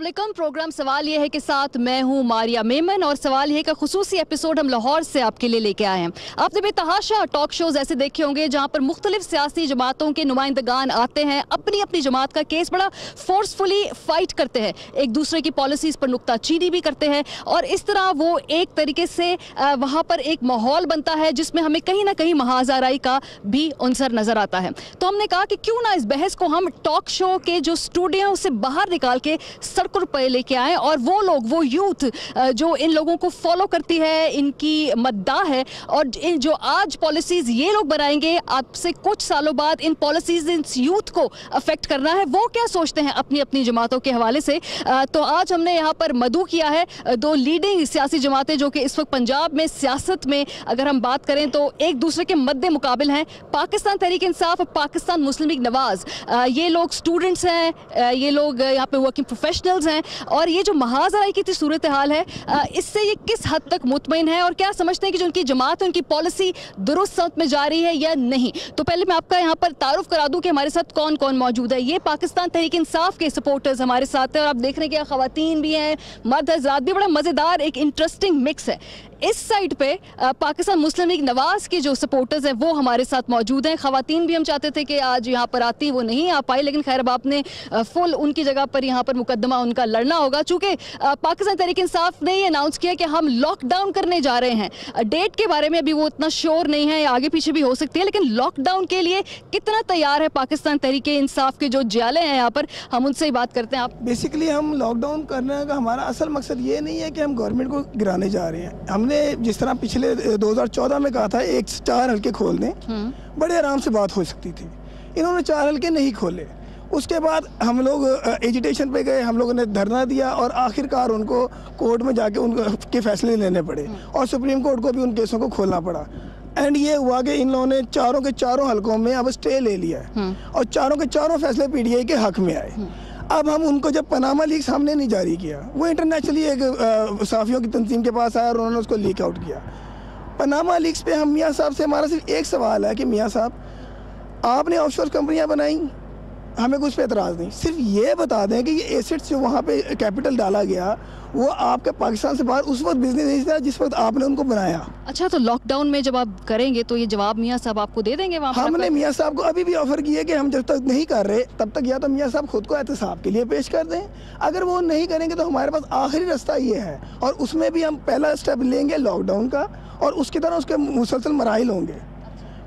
अस्सलामुअलैकुम। प्रोग्राम सवाल ये है के साथ मैं हूं मारिया मेमन और सवाल ये है का खुसूसी एपिसोड हम लाहौर से आपके लिए लेके आए हैं। आपने बेतहाशा टॉक शोज ऐसे देखे होंगे जहां पर मुख्तलिफ सियासी जमातों के नुमाइंदगान आते हैं, अपनी अपनी जमात का केस बड़ा फोर्सफुली फाइट करते हैं, एक दूसरे की पॉलिसीज पर नुक्ताचीनी भी करते हैं और इस तरह वो एक तरीके से वहां पर एक माहौल बनता है जिसमें हमें कहीं ना कहीं महाजाराई का भी अंसर नजर आता है। तो हमने कहा कि क्यों ना इस बहस को हम टॉक शो के जो स्टूडियो से बाहर निकाल के सड़कों पर लेके आए और वो लोग, वो यूथ जो इन लोगों को फॉलो करती है, इनकी मद्दा है और जो आज पॉलिसीज ये लोग बनाएंगे आपसे कुछ सालों बाद इन पॉलिसीज इन यूथ को अफेक्ट करना है, वो क्या सोचते हैं अपनी अपनी जमातों के हवाले से। तो आज हमने यहाँ पर मदऊ किया है दो लीडिंग सियासी जमातें जो कि इस वक्त पंजाब में सियासत में अगर हम बात करें तो एक दूसरे के मद्दे मुकाबिल हैं, पाकिस्तान तहरीक इंसाफ और पाकिस्तान मुस्लिम लीग नवाज। ये लोग स्टूडेंट्स हैं, ये लोग यहाँ पे वर्किंग प्रोफेशनल्स हैं और ये जो महाजराई की सूरत हाल है इससे ये किस हद तक मुतमईन है और क्या समझते हैं कि जो उनकी जमात है उनकी पॉलिसी दुरुस्त समत में जा रही है या नहीं। तो पहले मैं आपका यहाँ पर तारुफ करा दूं कि हमारे साथ कौन कौन मौजूद है। ये पाकिस्तान तहरीक इंसाफ के सपोर्टर्स हमारे साथ हैं और आप देख रहे हैं कि खवातीन भी हैं, मर्द हज़रात भी, बड़ा मज़ेदार एक इंटरेस्टिंग मिक्स है। इस साइड पे पाकिस्तान मुस्लिम लीग नवाज के जो सपोर्टर्स हैं वो हमारे साथ मौजूद हैं। खवातीन भी हम चाहते थे कि आज यहाँ पर आती, वो नहीं आ पाई, लेकिन खैर अब आपने फुल उनकी जगह पर यहाँ पर मुकदमा उनका लड़ना होगा चूंकि पाकिस्तान तहरीक इंसाफ ने ये अनाउंस किया कि हम लॉकडाउन करने जा रहे हैं। डेट के बारे में अभी वो इतना श्योर नहीं है, आगे पीछे भी हो सकती है, लेकिन लॉकडाउन के लिए कितना तैयार है पाकिस्तान तहरीक इंसाफ के जो जियाले हैं यहाँ पर, हम उनसे ही बात करते हैं। आप बेसिकली हम लॉकडाउन करने का हमारा असल मकसद ये नहीं है कि हम गवर्नमेंट को गिराने जा रहे हैं। हमने जिस तरह पिछले 2014 में कहा था 4 हल्के खोल दें, बड़े आराम से बात हो सकती थी, इन्होंने 4 हल्के नहीं खोले। उसके बाद हम लोग एजिटेशन पे गए, हम लोगों ने धरना दिया और आखिरकार उनको कोर्ट में जाके उनके फैसले लेने पड़े और सुप्रीम कोर्ट को भी उन केसों को खोलना पड़ा। एंड ये हुआ कि इन लोगों ने चारों के चारों हल्कों में अब स्टे ले लिया है और चारों के चारों फैसले पीटीआई के हक में आए। अब हम उनको जब पनामा लीक हमने नहीं जारी किया, वो इंटरनेशनली एक सहाफ़ियों की तंजीम के पास आया और उन्होंने उसको लीक आउट किया। पनामा लीक्स पे हम मियाँ साहब से हमारा सिर्फ एक सवाल है कि मियाँ साहब आपने ऑफशोर कंपनियाँ बनाई, हमें कुछ पे एतराज़ नहीं, सिर्फ ये बता दें कि ये एसेट्स जो वहाँ पे कैपिटल डाला गया वो आपके पाकिस्तान से बाहर उस वक्त बिजनेस नहीं था जिस वक्त आपने उनको बनाया। अच्छा, तो लॉकडाउन में जब आप करेंगे तो ये जवाब मियाँ साहब आपको दे देंगे वहाँ पर? हमने मियाँ साहब को अभी भी ऑफर किया कि हम जब तक नहीं कर रहे तब तक या तो मियाँ साहब खुद को एहतसाब के लिए पेश कर दें, अगर वो नहीं करेंगे तो हमारे पास आखिरी रास्ता ये है और उसमें भी हम पहला स्टेप लेंगे लॉकडाउन का और उसकी तरह उसके मुसलसल मराइल होंगे।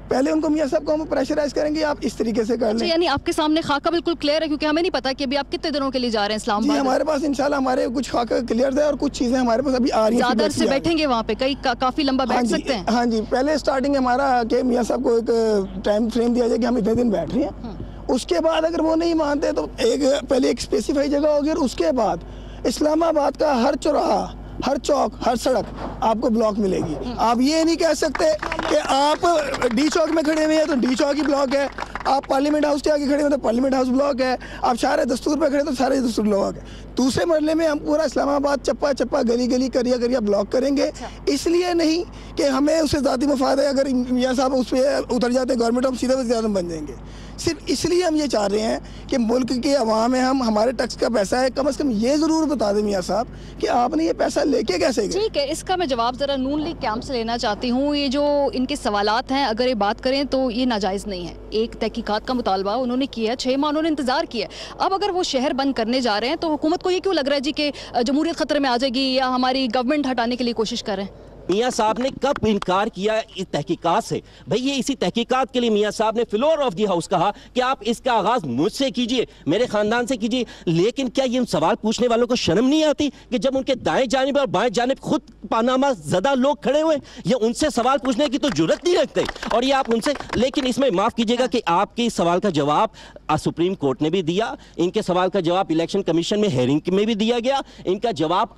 पहले उनको मियाँ साहब को हम प्रेशराइज करेंगे, आप इस तरीके से कर लें। यानी आपके सामने खाका बिल्कुल क्लियर है, क्योंकि हमें नहीं पता कि अभी आप कितने दिनों के लिए जा रहे हैं इस्लामाबाद। जी, हमारे पास इंशाल्लाह हमारे कुछ खाका क्लियर है और कुछ चीज़ें हमारे पास अभी आ रही हैं। ज़्यादा से बैठेंगे वहाँ पे, कई काफ़ी लंबा बैठ सकते हैं। हाँ जी, पहले स्टार्टिंग हमारा कि मियाँ साहब को एक टाइम फ्रेम दिया जाए कि हम इतने दिन बैठ रहे हैं। उसके बाद अगर वो नहीं मानते तो पहले एक स्पेसिफाई जगह होगी और उसके बाद इस्लामाबाद का हर चौराहा, हर चौक, हर सड़क आपको ब्लॉक मिलेगी। आप ये नहीं कह सकते कि आप डी चौक में खड़े हुए हैं तो डी चौक ही ब्लॉक है, आप पार्लियामेंट हाउस के आगे खड़े हैं तो पार्लियामेंट हाउस ब्लॉक है, आप शारे दस्तूर पे खड़े तो सारे दस्तूर ब्लॉक है। दूसरे मरले में हम पूरा इस्लामाबाद चप्पा चप्पा, गली गली, करिया करिया ब्लॉक करेंगे। इसलिए नहीं कि हमें उससे ज़ाती मफाद है, अगर मियाँ साहब उस पर उतर जाते हैं गवर्नमेंट, हम सीधे वज़ीर-ए-आज़म बन जाएंगे। सिर्फ इसलिए हम ये चाह रहे हैं कि मुल्क के अवाम में हम हमारे टैक्स का पैसा है, कम से कम ये ज़रूर बता दें मियाँ साहब कि आपने ये पैसा लेके कैसे गए। ठीक है, इसका मैं जवाब ज़रा नून लीग कैंप से लेना चाहती हूँ। ये जो इनके सवालात हैं, अगर ये बात करें तो ये नाजायज़ नहीं है। एक तहकीकात का मुतालबा उन्होंने किया, 6 माह उन्होंने इंतज़ार किया। अब अगर वो शहर बंद करने जा रहे हैं तो हुकूमत को ये क्यों लग रहा है जी कि जमहूरियत खतरे में आ जाएगी या हमारी गवर्नमेंट हटाने के लिए कोशिश कर रहे हैं? मियाँ साहब ने कब इनकार किया इस तहकीकात से? भाई ये इसी तहकीकात के लिए मियाँ साहब ने फ्लोर ऑफ द हाउस कहा कि आप इसका आगाज मुझसे कीजिए, मेरे खानदान से कीजिए। लेकिन क्या ये सवाल पूछने वालों को शर्म नहीं आती कि जब उनके दाएं जानिब और बाएं जानिब खुद पानामा ज़दा लोग खड़े हुए, ये उनसे सवाल पूछने की तो जुर्रत नहीं रखते और ये आप उनसे। लेकिन इसमें माफ़ कीजिएगा कि आपके सवाल का जवाब सुप्रीम कोर्ट ने भी दिया, इनके सवाल का जवाब इलेक्शन कमीशन में हेयरिंग में भी दिया गया, इनका जवाब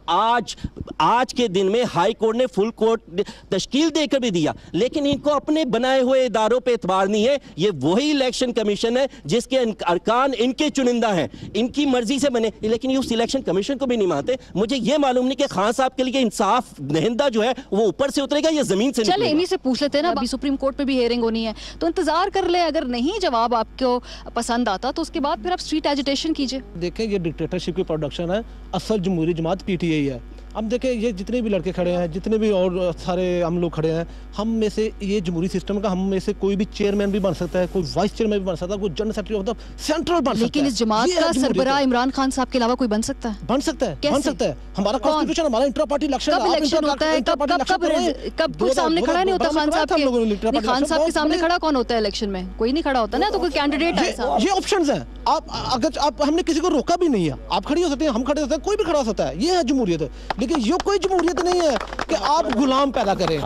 आज के दिन में हाई कोर्ट ने फुल कोर्ट तश्कील देकर भी दिया, लेकिन इनको अपने बनाए हुए इदारों पे एतबार नहीं है। ये वही इलेक्शन कमीशन है जिसके अरकान इनके चुनिंदा हैं, इनकी मर्जी से बने, लेकिन ये उस इलेक्शन कमीशन को भी नहीं मानते। मुझे ये मालूम नहीं कि खान साहब के लिए इंसाफ दहिंदा जो है वो ऊपर से उतरेगा या जमीन से चले इन्हीं से पूछ लेते हैं ना, अभी सुप्रीम कोर्ट में भी हियरिंग होनी है, तो इंतजार कर ले, अगर नहीं जवाब आपको पसंद आता तो उसके बाद फिर आप स्ट्रीट एजिटेशन कीजिए। देखें ये डिक्टेटरशिप की प्रोडक्शन है, असल जमहूरी जमात पीटीआई है। अब देखें ये जितने भी लड़के खड़े हैं, जितने भी और सारे हम लोग खड़े हैं, हम में से ये जमहूरी सिस्टम का हम में से कोई भी चेयरमैन भी बन सकता है, कोई वाइस चेयरमैन भी बन सकता है, कोई general secretary of the central बन सकता है। लेकिन इस जमात का सरबराह इमरान खान साहब के अलावा कोई बन सकता है? बन सकता है, बन सकता है। हमारा कॉन्स्टिट्यूशन, हमारा इंटर पार्टी इलेक्शन, कब इलेक्शन होता है, कब कोई सामने खड़ा नहीं होता खान साहब के? खान साहब के सामने खड़ा कौन होता है इलेक्शन में? कोई नहीं खड़ा होता ना, तो कोई कैंडिडेट है। ये ऑप्शंस हैं। आप अगर आप हमने किसी को रोका भी नहीं है, आप खड़ी हो सकते हैं, हम खड़े हो सकते हैं, कोई भी खड़ा हो सकता है, ये है जमहूरियत। लेकिन ये कोई जमहूरियत नहीं है कि आप गुलाम पैदा करें,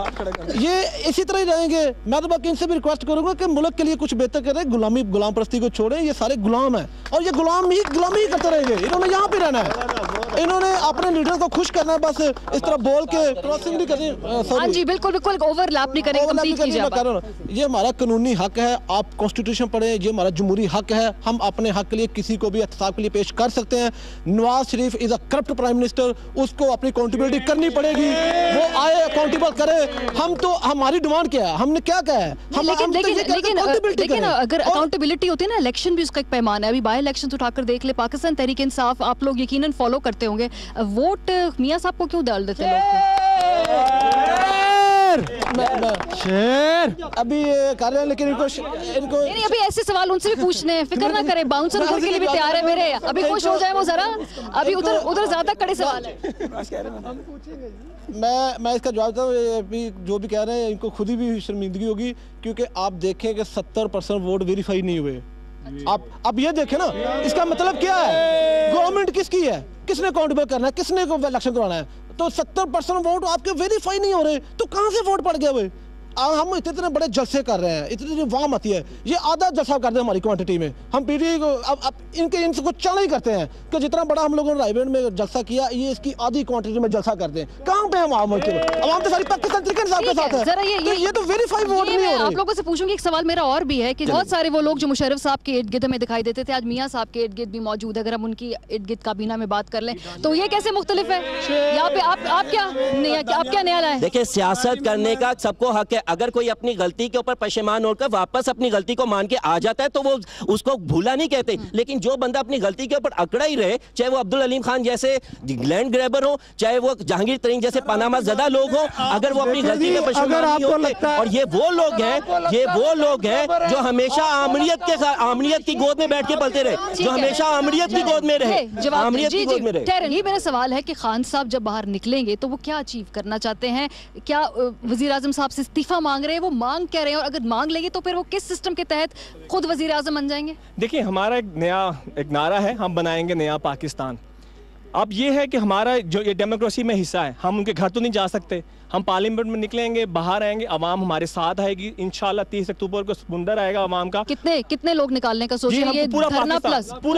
ये इसी तरह ही रहेंगे। मैं तो बाकी इनसे भी रिक्वेस्ट करूंगा कि मुल्क के लिए कुछ बेहतर करें, गुलाम परस्ती को छोड़ें। ये सारे गुलाम हैं और ये गुलामी करते रहेंगे। इन्होंने यहाँ पे रहना है, इन्होंने अपने लीडर को खुश करना है, बस इस तरह बोल के क्रॉसिंग नहीं करनी। हाँ जी, बिल्कुल ओवरलैप नहीं करेंगे, कंप्लीट कीजिए। ये हमारा कानूनी हक है, आप कॉन्स्टिट्यूशन पढ़ें, ये हमारा जमहूरी हक है। हम अपने हक के लिए किसी को भी एहतसाब के लिए पेश कर सकते हैं। Nawaz Sharif is a corrupt prime minister, उसको अपनी अकाउंटेबिलिटी करनी पड़ेगी, वो आए अकाउंटेबल करे। हम तो हमारी डिमांड क्या है, हमने क्या कहा है? लेकिन अगर अकाउंटेबिलिटी होती है ना, इलेक्शन भी उसका एक पैमाना है। अभी बाई इलेक्शन उठाकर देख ले, पाकिस्तान तहरीक इंसाफ आप लोग यकीनन फॉलो करते होंगे, वोट मियां साहब को क्यों डाल देते शेर अभी कर रहे हैं, लेकिन इनको नहीं, अभी ऐसे सवाल उनसे भी पूछने हैं, फिक्र ना करें, बाउंसर उधर के लिए भी तैयार है मेरे। अभी खुश हो जाए वो जरा, अभी उधर ज्यादा कड़े सवाल है। मैं इसका जवाब देता हूँ। अभी जो भी कह रहे हैं इनको खुद ही भी शर्मिंदगी होगी, क्योंकि आप देखें कि 70% वोट वेरीफाई नहीं हुए। आप ये देखें ना, इसका मतलब क्या है? गवर्नमेंट किसकी है, किसने अकाउंटेबल करना है, किसने इलेक्शन करवाना है? तो 70% वोट आपके वेरीफाई नहीं हो रहे, तो कहां से वोट पड़ गया हुए? हम इतने बड़े जलसे कर रहे हैं, इतनी वाम आती है, ये आधा जलसा कर दे हमारी क्वांटिटी में। हम पीटीआई को अब इनको चल ही करते हैं कि जितना बड़ा हम लोगों ने रायबरेली में जलसा किया, ये इसकी आधी क्वांटिटी में जलसा करते हैं। कहाँ पे हम आवाम तो सारी पाकिस्तान तरीके के साथ है, ये तो वेरीफाई वोट नहीं हो रहे। आप लोगों से पूछूंगी, एक सवाल मेरा और भी है कि बहुत सारे वो लोग जो मुशर्रफ साहब के इर्द गिर्द में दिखाई देते थे, आज मियां साहब के इर्द गिर्द भी मौजूद है। अगर हम उनकी इर्द गिर्द काबीना में बात कर लें तो ये कैसे मुख्तलिफ है? यहाँ पे आप क्या नया लाए? देखिए, सियासत करने का सबको हक है। अगर कोई अपनी गलती के ऊपर पशेमान होकर वापस अपनी गलती को मान के आ जाता है तो वो उसको भूला नहीं कहते। लेकिन जो बंदा अपनी गलती के ऊपर अकड़ा ही रहे, चाहे वो अब्दुल अलीम खान जैसे लैंड ग्रैबर हो, चाहे वो जहांगीर तरीन जैसे पनामा ज़दा लोग हो, अगर वो अपनी गलती में पशेमान नहीं होते, और ये वो लोग हैं जो हमेशा आमरीत की गोद में बैठ के पलते रहे, जो हमेशा आमरीत की गोद में रहे, आमरीत की गोद में रहे। ये मेरा सवाल है कि खान साहब जब बाहर निकलेंगे तो वो क्या अचीव करना चाहते हैं? क्या वजीर आजम साहब से इस्तीफा मांग रहे हैं? वो मांग क्या रहे हैं, और अगर मांग लेंगे तो फिर वो किस सिस्टम के तहत खुद वजीर आजम बन जाएंगे? देखिए, हमारा एक नारा है, हम बनाएंगे नया पाकिस्तान। अब ये है कि हमारा जो ये डेमोक्रेसी में हिस्सा है, हम उनके घर तो नहीं जा सकते, हम पार्लियामेंट में निकलेंगे, बाहर आएंगे, आवाम हमारे साथ आएगी। इंशाल्लाह 30 अक्टूबर को समुंदर आएगा आवाम का। कितने लोग निकालने का सोच रहे हैं? पूरा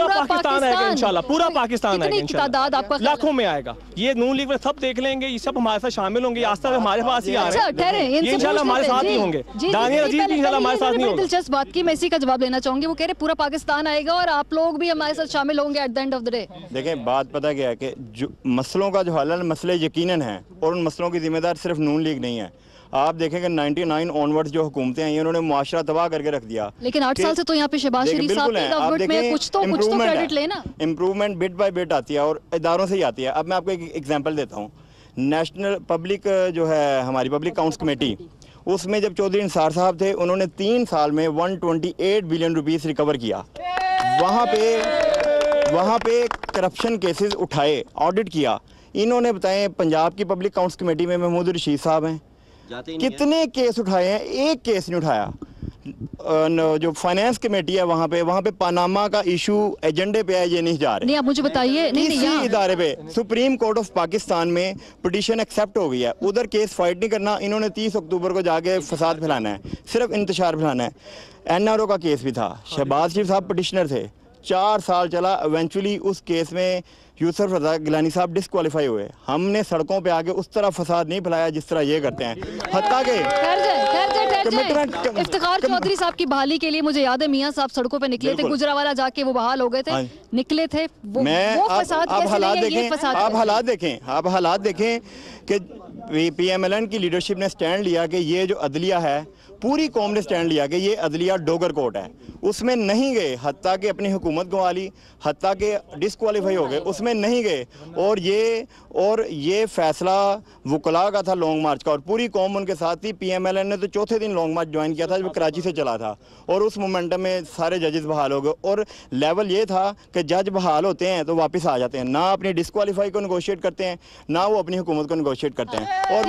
पाकिस्तान आएगा इंशाल्लाह, पूरा पाकिस्तान आएगा इंशाल्लाह, लाखों में आएगा। ये नून लीग सब देख लेंगे, ये सब हमारे साथ शामिल होंगे। आज तक हमारे पास ही आ रहे हैं, ये इंशाल्लाह हमारे साथ ही होंगे। दानिया अजीज भी इंशाल्लाह हमारे साथ नहीं होंगे। दिलचस्प बात की, मैं इसी का जवाब लेना चाहूंगी। वो कह रहे पूरा पाकिस्तान आएगा और आप लोग भी हमारे साथ शामिल होंगे at the end of the day. देखें, बात पता क्या है कि जो मसलों का जो हल है, मसले यकीनन हैं, और उन मसलों की जिम्मेदार सिर्फ नून लीग नहीं है। आप देखेंगे 99 ऑनवर्ड्स जो हुकूमतें आई, उन्होंने मुआशरा तबाह करके रख दिया। लेकिन 8 साल से तो यहाँ पे शहबाज शरीफ साहब की गवर्नमेंट में कुछ तो क्रेडिट लेना। इम्प्रूवमेंट बिट बाय बिट आती है और इदारों से ही आती है। अब मैं आपको एक एग्जांपल देता हूँ। नेशनल पब्लिक जो है हमारी पब्लिक अकाउंट्स कमेटी, उसमें जब चौधरी इंसार साहब थे, उन्होंने 3 साल में 128 बिलियन रुपीस रिकवर किया। वहाँ पे करप्शन केसेस उठाए, ऑडिट किया। इन्होंने बताएं, पंजाब की पब्लिक अकाउंट्स कमेटी में महमूद रशीद साहब हैं, कितने केस उठाए हैं? एक केस नहीं उठाया। जो फाइनेंस कमेटी है वहाँ पे पनामा का इशू एजेंडे पे है, ये नहीं जा रहे। नहीं, आप मुझे बताइए। इसी इदारे पे सुप्रीम कोर्ट ऑफ पाकिस्तान में पिटीशन एक्सेप्ट हो गई है, उधर केस फाइट नहीं करना। इन्होंने 30 अक्टूबर को जाके फसाद फैलाना है, सिर्फ इंतशार फैलाना है। NRO का केस भी था, शहबाज शरीफ साहब पिटिशनर थे, 4 साल चला, इवेंचुअली उस केस में यूसुफ रज़ा गिलानी साहब डिस्क्वालीफाई हुए। हमने सड़कों पे आके उस तरह फसाद नहीं फैलाया जिस तरह ये करते हैं। हत्ता के इफ्तिखार चौधरी साहब की बहाली के लिए मुझे याद है मियां साहब सड़कों पे निकले थे, गुजरावाला जाके वो बहाल हो गए थे, निकले थे वो फसाद। आप हालात देखें कि PMLN की लीडरशिप ने स्टैंड लिया कि ये जो अदलिया है, पूरी कौम ने स्टैंड लिया कि ये अदलिया डोगर कोर्ट है, उसमें नहीं गए। हत्ता कि अपनी हुकूमत गंवा ली, हत्ता के डिस्क्वालीफाई हो गए, उसमें नहीं गए। और ये फैसला वकला का था लॉन्ग मार्च का, और पूरी कौम उनके साथ थी। PMLN ने तो चौथे दिन लॉन्ग मार्च ज्वाइन किया था जो कराची से चला था, और उस मोमेंटम में सारे जजेस बहाल हो गए। और लेवल ये था कि जज बहाल होते हैं तो वापस आ जाते हैं, ना अपनी डिस्क्वालीफाई को निगोशिएट करते हैं, ना वो अपनी हुकूमत को निगोशिएट करते हैं, और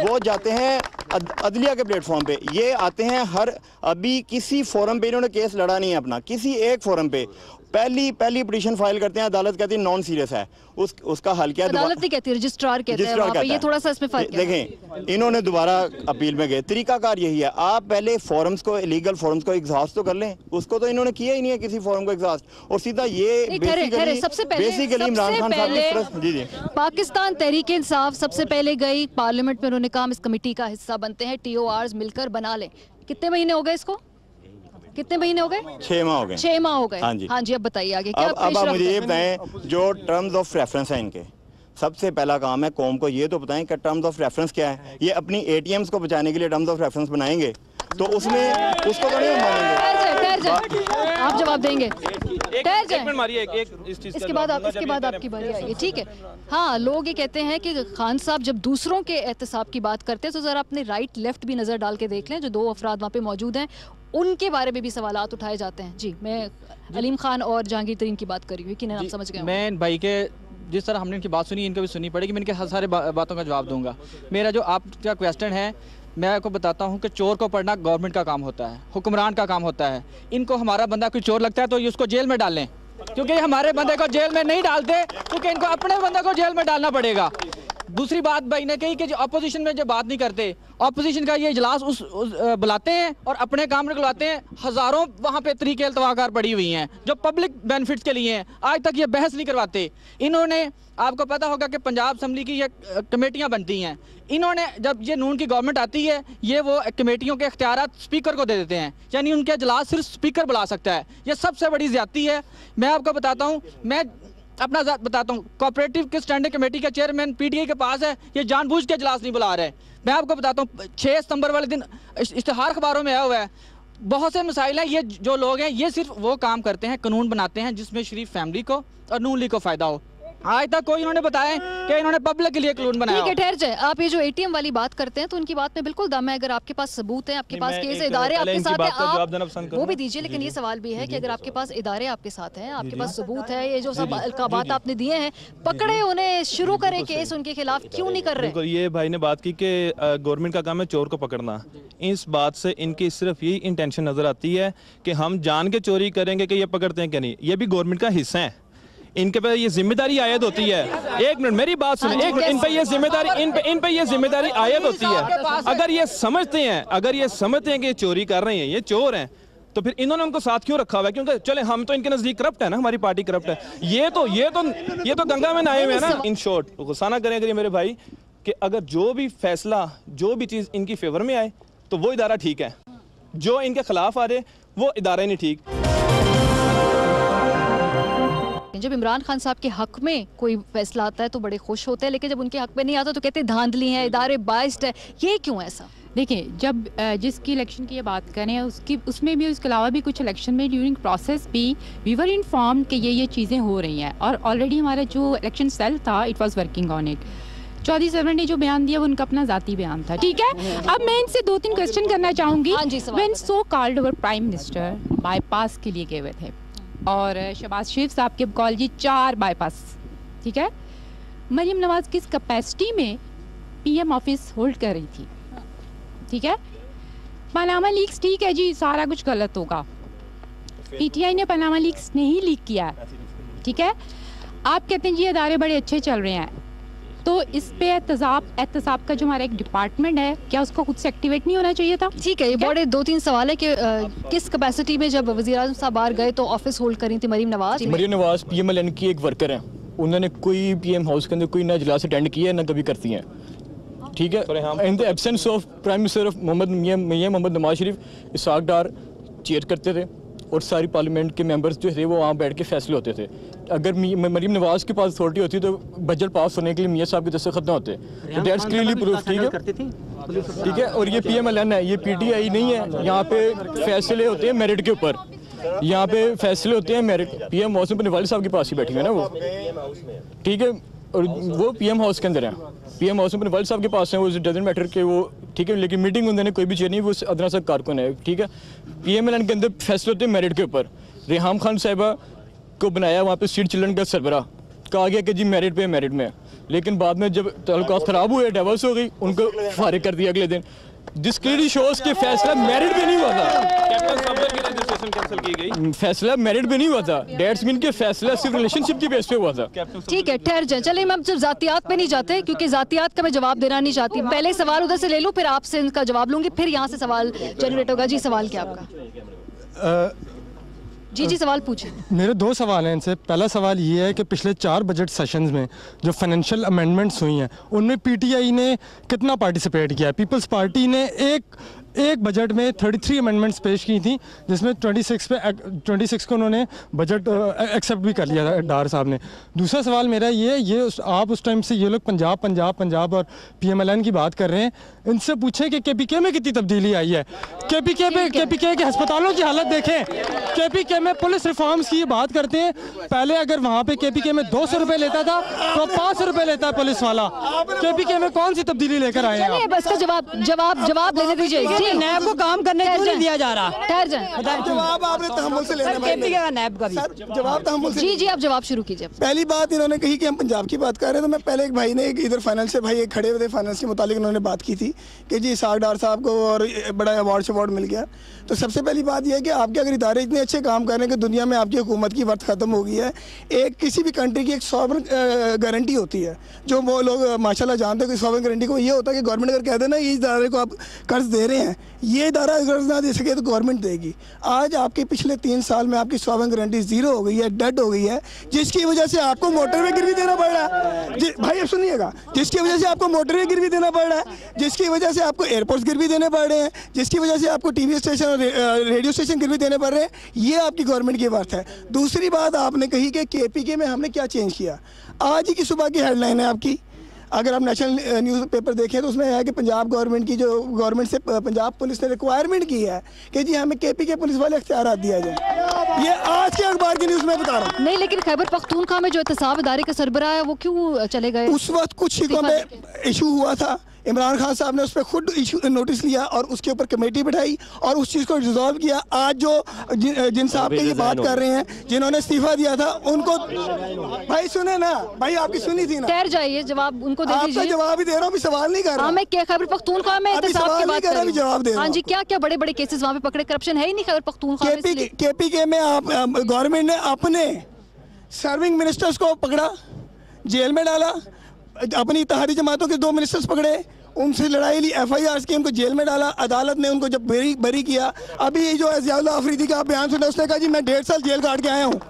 वो जाते हैं अदलिया के प्लेटफॉर्म पे। ये आते हैं अभी किसी फोरम पे इन्होंने केस लड़ा नहीं है अपना, किसी एक फोरम पे पहली पिटीशन फाइल करते हैं, अदालत कहती है नॉन सीरियस है, उसका हल क्या, अदालत नहीं कहती, रजिस्ट्रार कहते हैं वहाँ पे। ये थोड़ा सा इसमें फर्क है। देखें, इन्होंने दोबारा अपील में गए। तरीकाकार यही है, आप पहले फोरम्स को, इलीगल फोरम्स को एग्जॉस्ट तो कर लें, उसको तो इन्होंने किया ही नहीं है किसी फोरम को एग्जॉस्ट, और सीधा ये बेसिकली इमरान खान साहब जी पाकिस्तान तहरीक इंसाफ सबसे पहले गई पार्लियामेंट में, उन्होंने कहा हम इस कमेटी का हिस्सा बनते हैं, TORs मिलकर बना लें। कितने महीने हो गए इसको? कितने महीने हो गए? 6 माह हो गए। 6 माह हो गए। हाँ जी। अब बताइए आगे क्या। अब आप मुझे ये बताएं, जो टर्म्स ऑफ रेफरेंस है इनके, सबसे पहला काम है कौम को ये तो बताएं कि टर्म्स ऑफ रेफरेंस क्या है। ये अपनी ATMs को बचाने के लिए टर्म्स ऑफ रेफरेंस बनाएंगे तो उसमें उसको तो नहीं मानेंगे। आप जवाब देंगे। इसके बाद आपकी बारी आएगी, ठीक है। हाँ, लोग ये कहते हैं कि खान साहब जब दूसरों के एहतसाब की बात करते हैं तो जरा अपने राइट लेफ्ट भी नजर डाल के देख लें, जो 2 अफराद वहाँ पे मौजूद हैं उनके बारे में भी सवालात उठाए जाते हैं। जी, मैं अलीम खान और जहांगीर तरीन की बात कर रही हूँ कि आप समझ गए। मैं भाई के जिस तरह हमने इनकी बात सुनी, इनको भी सुननी पड़ेगी। मैं इनके हर सारे बातों का जवाब दूंगा। मेरा जो आपका क्वेश्चन है, मैं आपको बताता हूँ कि चोर को पकड़ना गवर्नमेंट का काम होता है, हुक्मरान का काम होता है। इनको हमारा बंदा कोई चोर लगता है तो ये उसको जेल में डालें, क्योंकि हमारे बंदे को जेल में नहीं डालते, क्योंकि इनको अपने बंदे को जेल में डालना पड़ेगा। दूसरी बात भाई ने कही कि जो अपोजिशन में जो बात नहीं करते, अपोजिशन का ये इजलास बुलाते हैं और अपने काम निकलवाते हैं। हज़ारों वहाँ पे तरीके अल्तवाकार पड़ी हुई हैं जो पब्लिक बेनिफिट्स के लिए हैं, आज तक ये बहस नहीं करवाते। इन्होंने, आपको पता होगा कि पंजाब असम्बली की ये कमेटियाँ बनती हैं, इन्होंने जब ये नून की गवर्नमेंट आती है, ये वो कमेटियों के इख्तियारात स्पीकर को दे देते हैं, यानी उनके इजलास सिर्फ स्पीकर बुला सकता है। ये सबसे बड़ी ज़्यादती है। मैं आपको बताता हूँ, मैं अपना बताता हूँ, कोऑपरेटिव के स्टैंडिंग कमेटी का चेयरमैन PTI के पास है, ये जानबूझ के इजलास नहीं बुला रहे। मैं आपको बताता हूँ, 6 सितंबर वाले दिन इश्तिहार अखबारों में आया हुआ है, बहुत से मसाइल हैं। ये जो लोग हैं ये सिर्फ वो काम करते हैं, कानून बनाते हैं जिसमें शरीफ फैमिली को और नून लीग को फ़ायदा हो। आज तक कोई इन्होंने बताया कि इन्होंने पब्लिक के लिए कानून बनाया। ठीक है, ठहर जाए। आप ये जो ATM वाली बात करते हैं तो उनकी बात में बिल्कुल दम है। अगर आपके पास सबूत है, आपके पास केस इदारे आपके साथ है, आप वो भी दीजिए। लेकिन ये सवाल भी है कि अगर आपके पास इदारे आपके साथ हैं, आपके पास सबूत है, ये जो सब अलकाबात आपने दिए हैं, पकड़े उन्हें, शुरू करें केस उनके खिलाफ, क्यों नहीं कर रहे? ये भाई ने बात की कि गवर्नमेंट का काम है चोर को पकड़ना। इस बात से इनकी सिर्फ यही इंटेंशन नजर आती है कि हम जान के चोरी करेंगे कि ये पकड़ते हैं कि नहीं। ये भी गवर्नमेंट का हिस्सा है, इनके पे ये जिम्मेदारी आयद होती है। एक मिनट मेरी बात सुनिए, एक मिनट, इन पे ये जिम्मेदारी आयद होती है। अगर ये समझते हैं कि ये चोरी कर रहे हैं, ये चोर हैं, तो फिर इन्होंने उनको साथ क्यों रखा हुआ है? क्योंकि चले हम तो इनके नजदीक करप्ट है ना, हमारी पार्टी करप्ट है। ये तो गंगा में नहाए हुए हैं ना। इन शॉर्ट, गुस्सा ना करें मेरे भाई, कि अगर जो भी फैसला, जो भी चीज इनकी फेवर में आए तो वो इदारा ठीक है, जो इनके खिलाफ आ जाए वो इदारा नहीं ठीक। जब इमरान खान साहब के हक में कोई फैसला आता है तो बड़े खुश होते हैं, लेकिन जब उनके हक में नहीं आता तो कहते हैं धांधली हैं, इदारे बाइस्ड है। ये क्यों ऐसा? देखिए, जब जिसकी इलेक्शन की ये बात करें, उसमें भी, उसके अलावा भी कुछ इलेक्शन में ड्यूरिंग प्रोसेस भी वी वर इन्फॉर्म कि ये चीज़ें हो रही हैं, और ऑलरेडी हमारा जो इलेक्शन सेल था it was working on it. Chaudhary साहब ने जो बयान दिया वो उनका अपना ज़ाती बयान था, ठीक है। अब मैं इनसे 2-3 क्वेश्चन करना चाहूँगी। When so called our prime minister bypass के लिए गए हुए थे, और शहबाज शरीफ साहब के कॉल जी 4 बाईपास, ठीक है। मरीम नवाज किस कैपेसिटी में PM ऑफिस होल्ड कर रही थी, ठीक है। पनामा लीक्स, ठीक है जी, सारा कुछ गलत होगा। PTI ने पनामा लीक्स नहीं लीक किया है, ठीक है। आप कहते हैं जी अदारे बड़े अच्छे चल रहे हैं। तो इस पे एहतसाब का जो हमारा एक डिपार्टमेंट है, क्या उसको खुद से एक्टिवेट नहीं होना चाहिए था? ठीक है, ये बड़े 2-3 सवाल है कि किस कैपेसिटी में जब वज़ीर-ए-आज़म साहब बाहर गए तो ऑफिस होल्ड करी थी मरीम नवाज? मरीम नवाज PMLN की एक वर्कर हैं, उन्होंने कोई PM हाउस के अंदर कोई ना इजलास अटेंड किया है ना कभी करती हैं, ठीक है। In the absence of prime minister of Mohammad Nawaz Sharif Ishaq Dar chair करते थे और सारी पार्लियामेंट के मेंबर्स जो थे वो वहाँ बैठ के फैसले होते थे। अगर मरीम नवाज के पास अथॉरिटी होती तो बजट पास होने के लिए मियाँ साहब के दस्तखत न होते, तो दैट्स क्लियरली प्रूफ, ठीक है। और ये PMLN है, ये PTI नहीं है। यहाँ पे फैसले होते हैं मेरिट के ऊपर, यहाँ पे फैसले होते हैं मेरिट। PM हाउस में वालिद साहब के पास ही बैठी है ना वो, ठीक है, और वो PM हाउस के अंदर है। PM हाउस में वालिद साहब के पास है, वो डजंट मैटर के वो, ठीक है, लेकिन मीटिंग उन्होंने कोई भी चेयर नहीं, वो अदना सा कारकुन है, ठीक है। PMLN के अंदर फैसले होते हैं मेरिट के ऊपर। रेहाम खान साहिबा को बनाया वहाँ पे सीट चिल्ड्रन का सरबरा, कहा गया कि जी मेरिट में, लेकिन बाद में जब ताल्लुकात ख़राब हुए, डाइवोर्स हो गई, उनको फारिग कर दिया अगले दिन। दिस क्लियरली शोज के फैसला मेरिट पे नहीं हुआ था, कैंसिल की गई, फैसला मेरिट पे नहीं हुआ था। दैट्स मीन के फैसला सिर्फ रिलेशनशिप की बेस पे हुआ था। ठीक है, ठहर जाए, चलिए हम सिर्फ जातियात पे नहीं जाते क्योंकि जातियात का मैं जवाब देना नहीं चाहती। पहले सवाल उधर से ले लूँ, फिर आपसे इनका जवाब लूंगी, फिर यहाँ से सवाल जनरेट होगा। जी सवाल क्या आपका? जी सवाल पूछिए। मेरे 2 सवाल हैं इनसे। पहला सवाल ये है कि पिछले 4 बजट सेशंस में जो फाइनेंशियल अमेंडमेंट्स हुई हैं उनमें PTI ने कितना पार्टिसिपेट किया है? पीपल्स पार्टी ने एक बजट में 33 अमेंडमेंट्स पेश की थी, जिसमें 26 को उन्होंने बजट एक्सेप्ट भी कर लिया था डार साहब ने। दूसरा सवाल मेरा ये आप उस टाइम से ये लोग पंजाब और PMLN की बात कर रहे हैं, इनसे पूछें कि KPK में कितनी तब्दीली आई है। KPK के अस्पतालों की हालत देखें, KPK में पुलिस रिफॉर्म्स की बात करते हैं। पहले अगर वहाँ पे KPK में 200 रुपये लेता था तो 500 रुपये लेता है पुलिस वाला। KPK में कौन सी तब्दीली लेकर आए हैं? बस का जवाब लेने दीजिए। नैब को काम करने क्यों नहीं दिया जा रहा? ठहर जाए, जवाब आपने तहम्मुल से लेना है। नैब का भी जवाब तहम्मुल से। जी आप जवाब शुरू कीजिए। पहली बात इन्होंने कही कि हम पंजाब की बात कर रहे हैं, तो मैं पहले एक भाई ने इधर फाइनेंस से भाई खड़े हुए थे, फाइनेंस के मुतालिक उन्होंने बात की थी कि जी इसाक डार साहब को और बड़ा अवार्ड मिल गया। तो सबसे पहली बात यह है कि आपके अगर इदारे इतने अच्छे काम कर रहे हैं कि दुनिया में आपकी हुकूमत की वर्थ खत्म हो गई है, एक किसी भी कंट्री की एक सॉवरेन गारंटी होती है, जो वो लोग माशाल्लाह जानते हैं कि सॉवरेन गारंटी को ये होता है कि गवर्नमेंट अगर कह दे ना ये इदारे को आप कर्ज दे रहे हैं, ये इदारा कर्ज ना दे सके तो गवर्नमेंट देगी। आज आपके पिछले 3 साल में आपकी सॉवरेन गारंटी 0 हो गई है, डेड हो गई है, जिसकी वजह से आपको मोटरवे गिरवी देना पड़ रहा है। भाई अब सुनिएगा, जिसकी वजह से आपको मोटरवे गिरवी देना पड़ रहा है, जिसकी वजह से आपको एयरपोर्ट्स गिरवी देने पड़ रहे हैं, जिसकी वजह से आपको TV स्टेशन और रेडियो स्टेशन गिरवी देने पड़ रहे हैं, ये आपकी गवर्नमेंट की बात है। दूसरी बात आपने कही कि KPK में हमने क्या चेंज किया। आज ही की सुबह की हेडलाइन है आपकी, अगर आप नेशनल न्यूज़पेपर देखें तो उसमें है कि पंजाब गवर्नमेंट की जो गवर्नमेंट से पंजाब पुलिस ने रिक्वायरमेंट की है कि जी हमें KPK पुलिस वाले इख्तियारात दिया जाए। ये आज के अखबार की न्यूज़ में बता रहा हूँ। नहीं, लेकिन खैबर पख्तूनख्वा में जो एहतसाब इदारे का सरबराह है वो क्यों चले गए? उस वक्त कुछ हिस्सों में इशू हुआ था, इमरान खान साहब ने उस पर खुद नोटिस लिया और उसके ऊपर कमेटी बिठाई और उस चीज़ को रिजॉल्व किया। आज जो जिन साहब की ये बात कर रहे हैं, जिन्होंने इस्तीफा दिया था, उनको भाई सुने ना, भाई आपकी सुनी थी ना। ठहर जाइए, जवाब उनको दे दीजिए। जवाब ही दे रहा हूँ, सवाल नहीं कर रहा। मैं खैबर पख्तूनख्वा में एहतसाब की बात कर रही हूं। जवाब दे रहा हूं। हाँ जी, क्या बड़े बड़े केसेस वहाँ पे पकड़े? करप्शन है ही नहीं खैबर पख्तूनख्वा में। KPK में आप गवर्नमेंट ने अपने सर्विंग मिनिस्टर्स को पकड़ा, जेल में डाला, अपनी इत्तेहादी जमातों के 2 मिनिस्टर्स पकड़े, उनसे लड़ाई ली, FIRs की, उनको जेल में डाला, अदालत ने उनको जब बरी किया। अभी जो ज़ियाउल्लाह अफरीदी का बयान सुना, उसने कहा जी मैं 1.5 साल जेल काट के आया हूँ,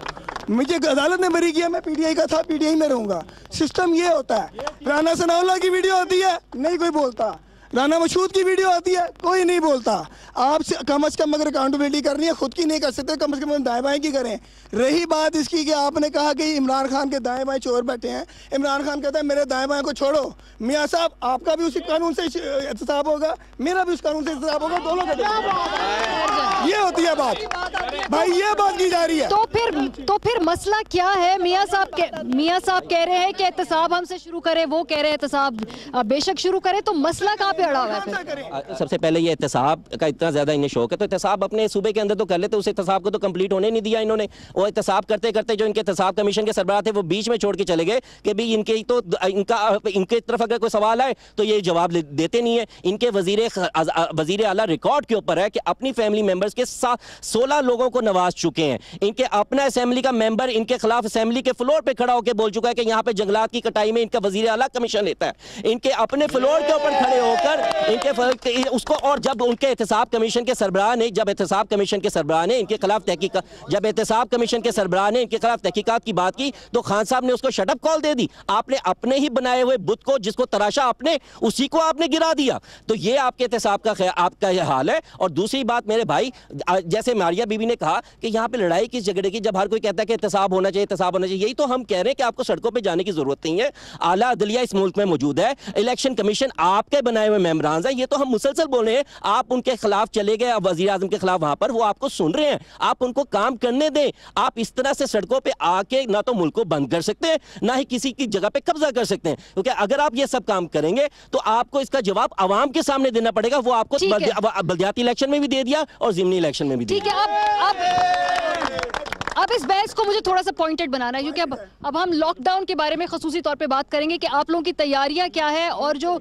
मुझे अदालत ने बरी किया, मैं PTI का था, PTI में रहूँगा। सिस्टम ये होता है। राना सनाउल्लाह की वीडियो आती है, नहीं कोई बोलता। राना मशहूद की वीडियो आती है, कोई नहीं बोलता। आप कम अज़ कम अगर अकाउंटेबिलिटी करनी है, खुद की नहीं कर सकते, कम से कम दाएं बाएं की करें। रही बात इसकी कि आपने कहा कि इमरान खान के दाएं बाएं चोर बैठे हैं, इमरान खान कहता है मेरे दाएं बाएं को छोड़ो। मियाँ साहब, आपका भी उसी कानून से एहतसाब होगा, मेरा भी उस कानून से एहतसाब होगा, दोनों का। ये होती है बात भाई, ये बात की जा रही है। तो फिर मसला क्या है? मियाँ साहब कह रहे हैं कि एहतसाब हमसे शुरू करें, वो कह रहे हैं एहतसाब बेशक शुरू करें, तो मसला कहाँ पे पे अड़ा हुआ है फिर? सबसे पहले ये एहतसाब का इतना ज़्यादा इन्हें शौक है, तो एहतसाब अपने सूबे के अंदर तो कर लेते, उस एहतसाब को तो कंप्लीट होने नहीं दिया इन्होंने। वो एहतसाब करते करते जो इनके एहतसाब कमीशन के सरबराह थे वो बीच में छोड़ के चले गए कि भाई इनके तरफ अगर कोई सवाल आए तो ये जवाब देते नहीं है। इनके वजीर आला रिकॉर्ड के ऊपर है कि अपनी फैमिली मेंबर्स के 16 लोगों को नवाज चुके हैं। इनके अपना असेंबली का मेंबर इनके खिलाफ असेंबली के फ्लोर पे खड़ा होकर बोल चुका है कि यहाँ पे जंगलात की कटाई में इनका वजीर आला कमीशन लेता है। इनके अपने फ्लोर के ऊपर खड़े होकर उसको, और जब उनके एहतसाब कमीशन के सरबराह ने एहतसाब कमीशन के सरबराह ने इनके खिलाफ तहकीकात की बात की तो खान साहब ने उसको शटअप कॉल दे दी। आपने अपने ही बनाए हुए बुत को, जिसको तराशा आपने, उसी को आपने गिरा दिया। तो ये आपके एहतसाब का आपका ये हाल है। और दूसरी बात मेरे भाई, जैसे मारिया बीबी ने कहा कि यहाँ पे लड़ाई किस झगड़े की, जब हर कोई कहता है कि एहतसाब होना चाहिए, यही तो हम कह रहे हैं कि आपको सड़कों पे जाने की जरूरत नहीं है। आला अदलिया इस मुल्क में मौजूद है, इलेक्शन कमीशन आपके बनाए हुए मेंबरान हैं, ये तो हम मुसलसल बोल रहे हैं। आप उनके खिलाफ चले गए वजीर आजम के खिलाफ, वहां पर वो आपको सुन रहे हैं, आप उनको काम करने दें। आप इस तरह से सड़कों पे आके ना तो मुल्क को बंद कर सकते हैं, ना ही किसी की जगह पे कब्जा कर सकते हैं, क्योंकि अगर आप ये सब काम करेंगे तो आपको इसका जवाब आवाम के सामने देना पड़ेगा। वो आपको बल्दियाती इलेक्शन में भी दे दिया और ज़िमनी इलेक्शन में भी दे दिया। अब इस बहस को मुझे थोड़ा सा पॉइंटेड बनाना है, क्योंकि अब हम लॉकडाउन के बारे में खसूसी तौर पे बात करेंगे कि आप लोगों की तैयारियां क्या है और जो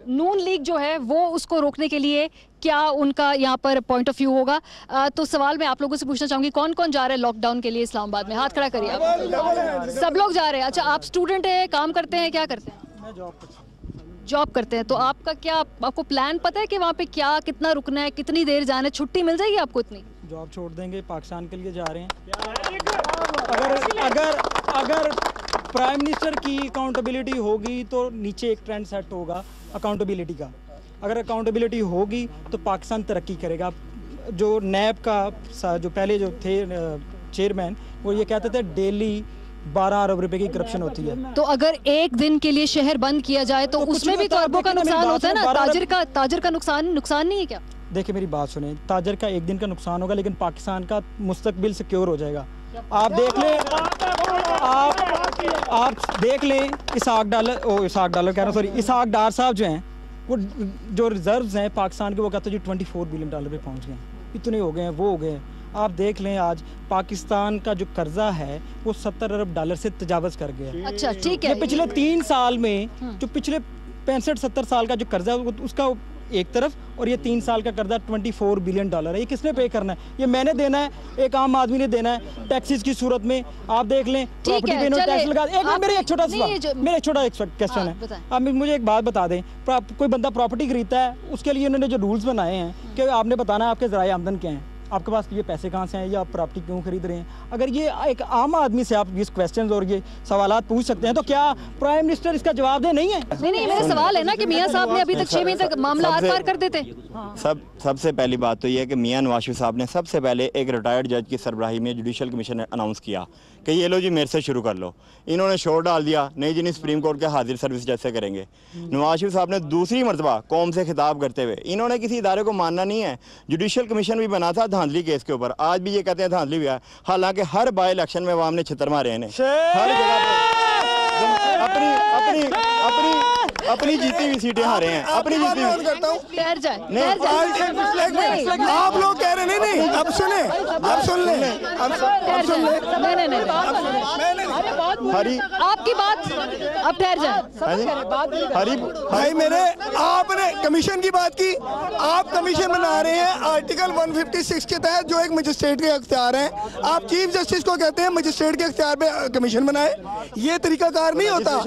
नून लीग जो है वो उसको रोकने के लिए क्या उनका यहाँ पर पॉइंट ऑफ व्यू होगा। तो सवाल मैं आप लोगों से पूछना चाहूंगी, कौन कौन जा रहा है लॉकडाउन के लिए इस्लामाबाद में? हाथ खड़ा करिए आप। सब लोग जा रहे हैं। अच्छा, आप स्टूडेंट है, काम करते हैं, क्या करते हैं? मैं जॉब करते हैं। तो आपका क्या, आपको प्लान पता है कि वहाँ पे क्या, कितना रुकना है, कितनी देर जाना है, छुट्टी मिल जाएगी आपको इतनी? जॉब छोड़ देंगे, पाकिस्तान के लिए जा रहे हैं। अगर प्राइम मिनिस्टर की अकाउंटेबिलिटी होगी तो नीचे एक ट्रेंड सेट होगा अकाउंटेबिलिटी का। अगर अकाउंटेबिलिटी होगी तो पाकिस्तान तरक्की करेगा। जो नैब का जो पहले जो थे चेयरमैन, वो ये कहते थे डेली 12 अरब रुपए की करप्शन होती है। तो अगर एक दिन के लिए शहर बंद किया जाए तो उसमें भी तो अरबों का नुकसान होता है ना। ताजिर का नुकसान नहीं है क्या? देखिए मेरी बात सुने, ताजर का एक दिन का नुकसान होगा लेकिन पाकिस्तान का मुस्तकबिल सिक्योर हो जाएगा। आप देख लें इसहाक डार साहब जो हैं, वो जो रिजर्व्स हैं पाकिस्तान के, वो कहते हैं जी 24 बिलियन डॉलर पे पहुंच गए, इतने हो गए हैं, वो हो गए हैं। आप देख लें आज पाकिस्तान का जो कर्जा है वो 70 अरब डॉलर से तजावज़ कर गया। अच्छा ठीक है। पिछले 3 साल में जो पिछले 65-70 साल का जो कर्जा है उसका एक तरफ, और ये 3 साल का कर्जा 24 बिलियन डॉलर है। ये किसने पे करना है? ये मैंने देना है, एक आम आदमी ने देना है टैक्सेस की सूरत में। आप देख लें प्रॉपर्टी पे इन्होंने टैक्स लगा। मेरा एक छोटा क्वेश्चन है, आप मुझे एक बात बता दें, कोई बंदा प्रॉपर्टी खरीदता है, उसके लिए उन्होंने जो रूल्स बनाए हैं कि आपने बताना है आपके ज़राए आमदन क्या हैं, आपके पास ये पैसे कहाँ से हैं या आप प्रॉपर्टी क्यों खरीद रहे हैं। अगर ये एक आम आदमी से आप इस क्वेश्चन और ये सवालात पूछ सकते हैं तो क्या प्राइम मिनिस्टर इसका जवाब दे? नहीं है। नहीं, मेरा सवाल है ना कि मियां साहब ने अभी तक 6 महीने तक मामला आर पार कर देते। सबसे पहली बात तो ये है कि मियां नवाज शरीफ साहब ने सबसे पहले एक रिटायर्ड जज की सरबराही में जुडिशल कमीशन ने अनाउंस किया कि ये लो जी मेरे से शुरू कर लो। इन्होंने शोर डाल दिया, नहीं जी नहीं सुप्रीम कोर्ट के हाजिर सर्विस जैसे करेंगे। नवाज शरीफ साहब ने दूसरी मरतबा कौम से खिताब करते हुए, इन्होंने किसी इदारे को मानना नहीं है। जुडिशल कमीशन भी बना था धांधली केस के ऊपर, आज भी ये कहते हैं धांधली हुआ है, हालांकि हर बाई इलेक्शन में अवाम ने छितर मारे हैं। हर जगह अपनी जीती हुई सीटें हारे हैं, अपनी जीती हुई। आप लोग कह रहे नहीं, अब सुने, अब सुन ले, आपकी बात अब ठहर जाए। भाई मेरे, आपने कमीशन की बात की, आप कमीशन बना रहे हैं आर्टिकल 156 के तहत जो एक मजिस्ट्रेट के अख्तियार हैं। आप चीफ जस्टिस को कहते हैं मजिस्ट्रेट के अख्तियार पे कमीशन बनाए, ये तरीकाकार नहीं होता।